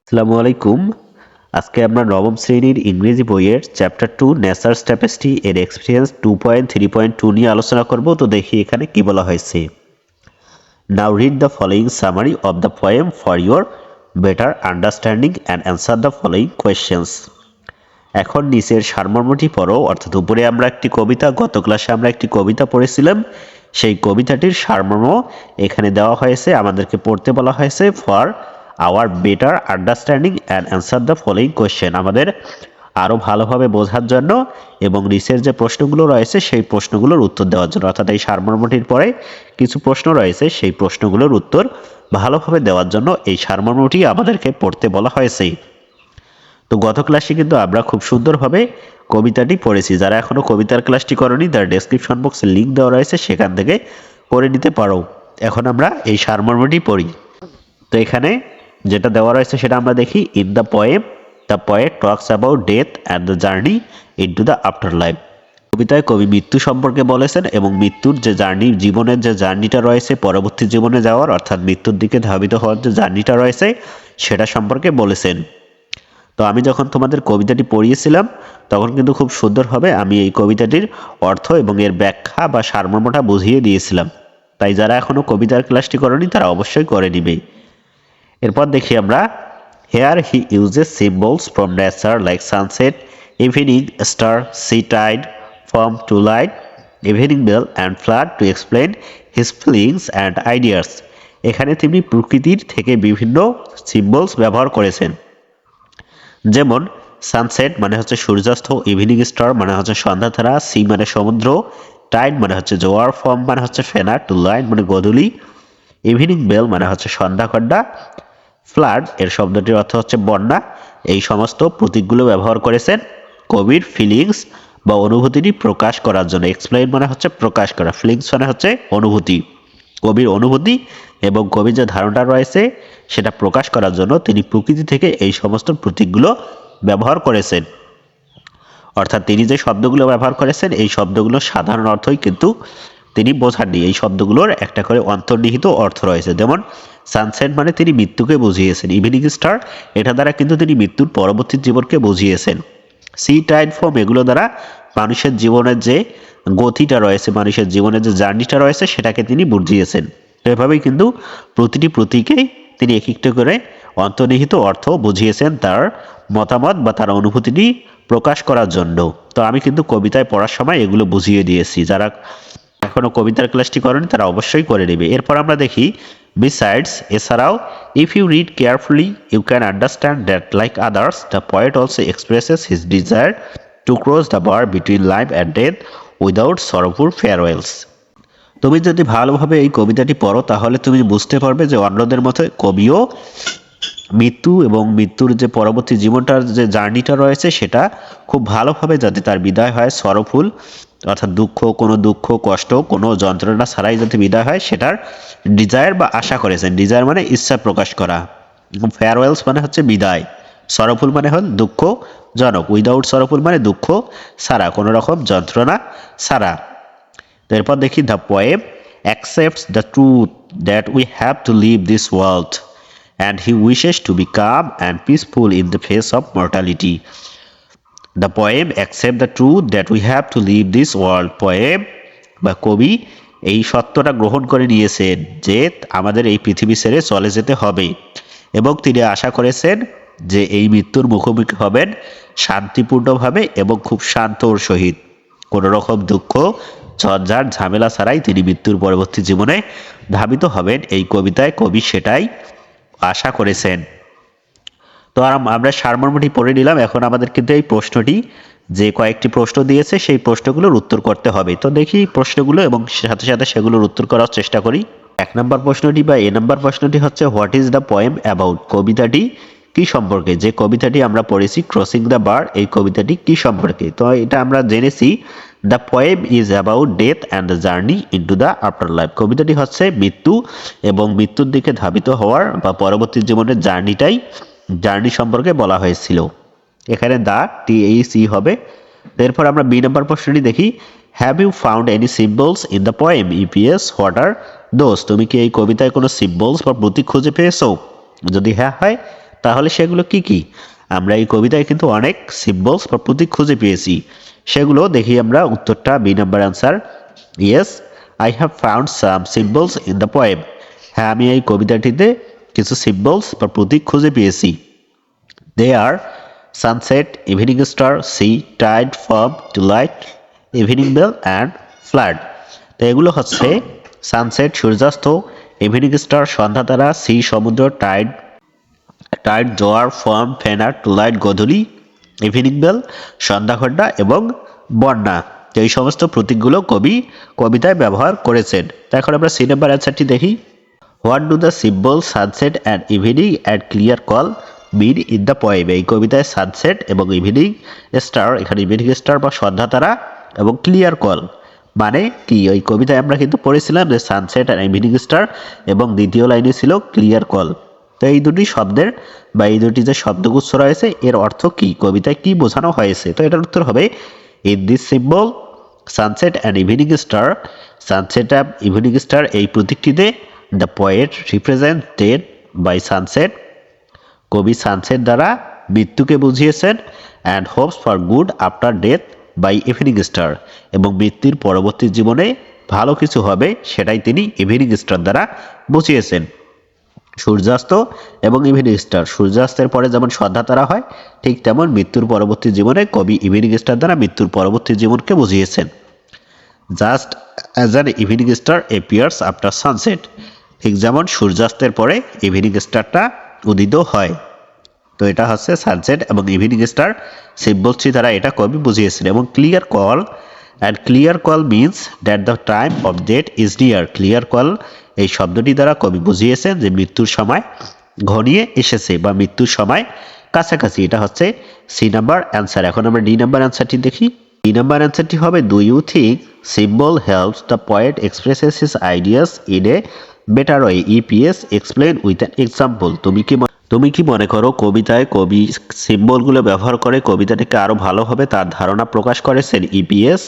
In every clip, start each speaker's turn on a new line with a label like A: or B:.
A: আসসালামু আলাইকুম। আজকে আমরা নবম শ্রেণীর ইংরেজি বইয়ের চ্যাপ্টার 2 নেচারস ট্যাপেস্ট্রি এর এক্সপিরিয়েন্স 2.3.2 নিয়ে আলোচনা করব। তো দেখি এখানে কি বলা হয়েছে। Now read the following summary of the poem for your better understanding and answer the following questions. এখন নিচের সারমর্মটি পড়ো, অর্থাৎ উপরে আমরা একটি কবিতা, গত ক্লাসে আমরা একটি কবিতা পড়েছিলাম, সেই কবিতাটির সারমর্ম এখানে দেওয়া হয়েছে, আমাদেরকে পড়তে বলা হয়েছে for our better understanding and answer the following question, আমাদের আরও ভালোভাবে বোঝার জন্য এবং নিচের যে প্রশ্নগুলো রয়েছে সেই প্রশ্নগুলোর উত্তর দেওয়ার জন্য। অর্থাৎ এই সারমর্মটির পরে কিছু প্রশ্ন রয়েছে, সেই প্রশ্নগুলোর উত্তর ভালোভাবে দেওয়ার জন্য এই সারমর্মটি আমাদেরকে পড়তে বলা হয়েছে। তো গত ক্লাসে কিন্তু আমরা খুব সুন্দরভাবে কবিতাটি পড়েছি। যারা এখনো কবিতার ক্লাসটি করনি তার ডেসক্রিপশন বক্সে লিঙ্ক দেওয়া রয়েছে, সেখান থেকে করে নিতে পারো। এখন আমরা এই সারমর্মটি পড়ি। তো এখানে যেটা দেওয়া রয়েছে সেটা আমরা দেখি। In the poem the poet talks about death and the journey into the after life. কবিতায় কবি মৃত্যু সম্পর্কে বলেছেন এবং মৃত্যুর যে জার্নি, জীবনের যে জার্নিটা রয়েছে পরবর্তী জীবনে যাওয়ার, অর্থাৎ মৃত্যুর দিকে ধাবিত হওয়ার যে জার্নিটা রয়েছে সেটা সম্পর্কে বলেছেন। তো আমি যখন তোমাদের কবিতাটি পড়িয়েছিলাম তখন কিন্তু খুব সুন্দরভাবে আমি এই কবিতাটির অর্থ এবং এর ব্যাখ্যা বা সারমর্মটা বুঝিয়ে দিয়েছিলাম। তাই যারা এখনো কবিতার ক্লাসটি করেনি তারা অবশ্যই করে নিবে। এরপর দেখি আমরা, here he uses symbols from nature like sunset, evening star, sea tide, form twilight, evening bell and flood to explain his feelings and ideas. এখানে তিনি প্রকৃতির থেকে বিভিন্ন সিম্বলস ব্যবহার করেছেন, যেমন সানসেট মানে হচ্ছে সূর্যাস্ত, ইভিনিং স্টার মানে হচ্ছে সন্ধ্যাতারা, সি মানে সমুদ্র, টাইড মানে হচ্ছে জোয়ার, ফর্ম মানে হচ্ছে ফেনা, টু লাইট মানে গোধূলি, ইভিনিং বেল মানে হচ্ছে সন্ধ্যাকড্ডা, ফ্লাড এর শব্দটির অর্থ হচ্ছে বন্যা। এই সমস্ত প্রতীকগুলো ব্যবহার করেছেন কবির ফিলিংস বা অনুভূতিটি প্রকাশ করার জন্য। এক্সপ্লেইন মানে হচ্ছে প্রকাশ করা, ফিলিংস মানে হচ্ছে অনুভূতি, কবির অনুভূতি এবং কবির যে ধারণা রয়েছে সেটা প্রকাশ করার জন্য তিনি প্রকৃতি থেকে এই সমস্ত প্রতীকগুলো ব্যবহার করেছেন। অর্থাৎ তিনি যে শব্দগুলো ব্যবহার করেছেন এই শব্দগুলোর সাধারণ অর্থই কিন্তু তিনি বোঝাননি, এই শব্দগুলোর একটা করে অন্তর্নিহিত অর্থ রয়েছে। যেমন সানসেট মানে তিনি মৃত্যুকে বুঝিয়েছেন, ইভিনিং স্টার এটা দ্বারা কিন্তু তিনি মৃত্যুর পরবর্তী জীবনকে বুঝিয়েছেন, সি টাইড ফর্ম এগুলো দ্বারা মানুষের জীবনের যে গতিটা রয়েছে, মানুষের জীবনের যে জার্নিটা রয়েছে সেটাকে তিনি বুঝিয়েছেন। এভাবেই কিন্তু প্রতিটি প্রতীকেই তিনি এক একটা করে অন্তর্নিহিত অর্থ বুঝিয়েছেন তার মতামত বা তার অনুভূতিটি প্রকাশ করার জন্য। তো আমি কিন্তু কবিতায় পড়ার সময় এগুলো বুঝিয়ে দিয়েছি, যারা এখনো কবিতার ক্লাসটি করেনি তারা অবশ্যই করে নেবে। এরপর আমরা দেখি, বিসাইডস এছাড়াও, if you read carefully you can understand that like others the poet also expresses his desire to cross the bar between life and death without sorrowful farewells. তুমি যদি ভালোভাবে এই কবিতাটি পড়ো তাহলে তুমি বুঝতে পারবে যে অন্যদের মতো কবিও মৃত্যু এবং মৃত্যুর যে পরবর্তী জীবনটার যে জার্নিটা রয়েছে সেটা খুব ভালোভাবে যাতে তার বিদায় হয় সরফুল, অর্থাৎ দুঃখ কষ্ট কোনো যন্ত্রণা ছাড়াই যাতে বিদায় হয় সেটার ডিজায়ার বা আশা করেছেন। ডিজায়ার মানে ইচ্ছা প্রকাশ করা, ফেয়ারওয়েলস মানে হচ্ছে বিদায়, সরফুল মানে হল দুঃখজনক, উইদাউট সরফুল মানে দুঃখ ছাড়া, কোনো রকম যন্ত্রণা ছাড়া। এরপর দেখি, the poem accepts the truth that we have to leave this world and he wishes to be calm and peaceful in the face of mortality. The poem accepts the truth that we have to leave this world. Poem বা কবি এই সত্যটা গ্রহণ করে নিয়েছেন যে আমাদের এই পৃথিবী ছেড়ে চলে যেতে হবে এবং তিনি আশা করেছেন যে এই মৃত্যুর মুখোমুখি হবেন শান্তিপূর্ণভাবে এবং খুব শান্তর সহিত, কোনো রকম দুঃখ ঝঞ্ঝাট ঝামেলা ছাড়াই তিনি মৃত্যুর পরবর্তী জীবনে ধাবিত হবেন। এই কবিতায় কবি সেটাই আশা করেছেন। তো আমরা সারমর্মটি পড়ে নিলাম। এখন আমাদের কিন্তু এই প্রশ্নটি যে কয়েকটি প্রশ্ন দিয়েছে সেই প্রশ্নগুলোর উত্তর করতে হবে। তো দেখি প্রশ্নগুলো এবং সাথে সাথে সেগুলোর উত্তর করার চেষ্টা করি। 1 নম্বর প্রশ্নটি বা এ নম্বর প্রশ্নটি হচ্ছে, what is the poem about? কবিতাটি কি সম্পর্কে? যে কবিতাটি আমরা পড়েছি ক্রসিং দ্য বার, এই কবিতাটি কি সম্পর্কে? তো এটা আমরা জেনেছি, the poem is about death and the journey into the after life. কবিতাটি হচ্ছে মৃত্যু এবং মৃত্যুর দিকে ধাবিত হওয়ার বা পরবর্তী জীবনের জার্নি সম্পর্কে বলা হয়েছিল। এখানে দা THE হবে। এরপর আমরা বি নম্বর প্রশ্নটি দেখি, have you found any symbols in the poem? ইপিএস হোয়াট আর দোজ? তুমি কি এই কবিতায় কোনো সিম্বলস বা প্রতীক খুঁজে পেয়েছো? যদি হ্যাঁ হয় তাহলে সেগুলো কি কি? আমরা এই কবিতায় কিন্তু অনেক সিম্বলস বা প্রতীক খুঁজে পেয়েছি। সেগুলো দেখি আমরা উত্তরটা B number answer. Yes, I have found some symbols in the poem. হ্যাঁ, আমি এই কবিতাটিতে কিছু সিম্বলস বা প্রতীক খুঁজে পেয়েছি। They are sunset, evening star, sea, tide, foam, twilight, evening bell and flood. তো এগুলো হচ্ছে সানসেট সূর্যাস্ত, ইভিনিং স্টার সন্ধ্যা তারা, সি সমুদ্র, টাইড টাইড জোয়ার, ফর্ম ফেনার, টুলাইট গোধূলি, ইভিনিং বেল সন্ধ্যাঘণ্টা এবং বন্যা। তো এই সমস্ত প্রতীকগুলো কবি কবিতায় ব্যবহার করেছেন। তো এখন আমরা সি নাম্বার অ্যান্সারটি দেখি। What do the symbol sunset and evening and clear call mean in the poem? এই কবিতায় সানসেট এবং ইভিনিং স্টার, এখানে ইভিনিং স্টার বা সন্ধ্যা তারা এবং ক্লিয়ার কল মানে কি? ওই কবিতায় আমরা কিন্তু পড়েছিলাম যে সানসেট আর ইভিনিং স্টার এবং দ্বিতীয় লাইনে ছিল ক্লিয়ার কল। তো এই দুটি শব্দের বা এই দুটি যে শব্দগুচ্ছ রয়েছে এর অর্থ কি, কবিতায় কি বোঝানো হয়েছে? তো এটার উত্তর হবে in this symbol sunset and evening star, sunset and evening star এই প্রতীকটিতে the poet represented by sunset, কবি সানসেট দ্বারা মৃত্যুকে বুঝিয়েছেন, and hopes for good after death by evening star, এবং মৃত্যুর পরবর্তী জীবনে ভালো কিছু হবে সেটাই তিনি ইভিনিং স্টার দ্বারা বুঝিয়েছেন। সূর্যাস্ত এবং ইভিনিং স্টার, সূর্যাস্তের পরে যেমন সন্ধ্যা তারা হয় ঠিক তেমন মৃত্যুর পরবর্তী জীবনে কবি ইভিনিং স্টার দ্বারা মৃত্যুর পরবর্তী জীবনকে বুঝিয়েছেন। Just as an evening star এপিয়ার্স after sunset, ঠিক যেমন সূর্যাস্তের পরে ইভিনিং স্টারটা উদিত হয়। তো এটা হচ্ছে সানসেট এবং ইভিনিং স্টার সিম্বলসটি দ্বারা এটা কবি বুঝিয়েছেন। এবং clear call, and clear call means that the time of death is near. Clear call এই শব্দটি দ্বারা কবি বুঝিয়েছেন যে মৃত্যুর সময় ঘনিয়ে এসেছে বা মৃত্যুর সময় কাছাকাছি। এটা হচ্ছে সি নাম্বার অ্যান্সার। এখন আমরা ডি নাম্বার অ্যান্সারটি দেখি। ডি নাম্বার অ্যান্সারটি হবে do you think symbol helps the poet expresses his ideas in a better way? ইপিএস এক্সপ্লেন উইথ অ্যান এক্সাম্পল। তুমি কি মনে করো কবিতায় কবি সিম্বলগুলো ব্যবহার করে কবিতাটিকে আরো ভালোভাবে তার ধারণা প্রকাশ করেছেন? ইপিএস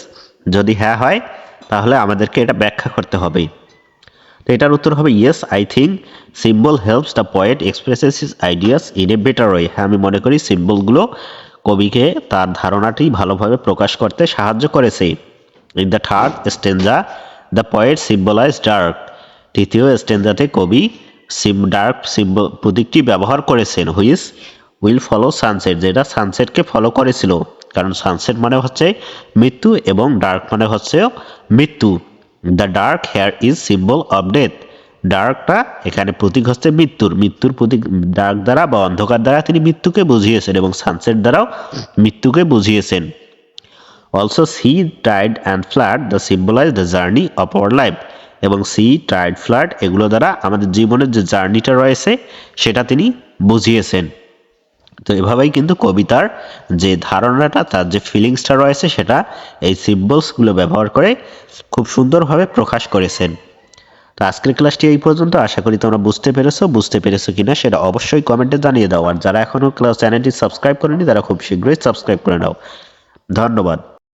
A: যদি হ্যাঁ হয় তাহলে আমাদেরকে এটা ব্যাখ্যা করতে হবে। তো এটার উত্তর হবে yes, I think symbol helps the poet expresses his ideas in a better way. হ্যাঁ, আমি মনে করি সিম্বলগুলো কবিকে তার ধারণাটি ভালোভাবে প্রকাশ করতে সাহায্য করেছে। In the third stanza the poet symbolise dark. তৃতীয় স্টেঞ্জাতে কবি ডার্ক সিম্বল প্রতীকটি ব্যবহার করেছেন। হুইচ উইল ফলো সানসেট, যেটা সানসেটকে ফলো করেছিল, কারণ সানসেট মানে হচ্ছে মৃত্যু এবং ডার্ক মানে হচ্ছে মৃত্যু। The dark here is symbol of death. ডার্কটা এখানে প্রতীক হচ্ছে মৃত্যুর প্রতীক। ডার্ক দ্বারা বা অন্ধকার দ্বারা তিনি মৃত্যুকে বুঝিয়েছেন এবং সানসেট দ্বারাও মৃত্যুকে বুঝিয়েছেন। Also sea, tide and flood the symbolise the journey of our life. এবং সি, টাইড, ফ্লাড এগুলো দ্বারা আমাদের জীবনের যে জার্নিটা রয়েছে সেটা তিনি বুঝিয়েছেন। তো এভাবেই কিন্তু কবিতার যে ধারণাটা, তার যে ফিলিংসটা রয়েছে সেটা এই সিম্বলসগুলো ব্যবহার করে খুব সুন্দরভাবে প্রকাশ করেছেন। তো আজকের ক্লাসটি এই পর্যন্ত। আশা করি তোমরা বুঝতে পেরেছো কিনা সেটা অবশ্যই কমেন্টে জানিয়ে দাও। আর যারা এখনো চ্যানেলটি সাবস্ক্রাইব করেনি তারা খুব শীঘ্রই সাবস্ক্রাইব করে নাও। ধন্যবাদ।